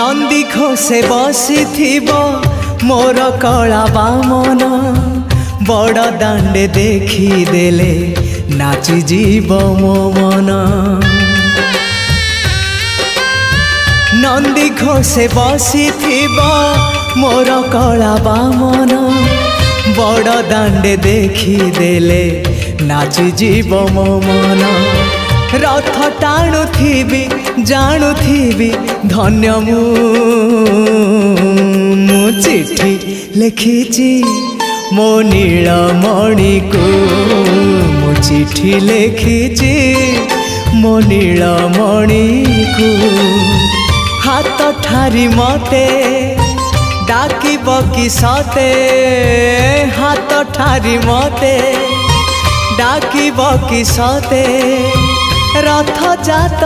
नंदी घोषे बसी मोर कला बामन बड़ दांडे देखी देले नाची जीव मो मन। नंदी घोषे बसी मोर कला बामन बड़ दांडे देखी देले नाची जीव मो मन। रथ टाणुथिबी जाणुथिबी धन्य मु चिट्ठी लिखिची मो नीलमणि को मु चिट्ठी लिखिची मो नीलमणि को। हाथ ठारी मते डाकिब कि सते हाथ ठारी मते डाकिब कि सते रथ जात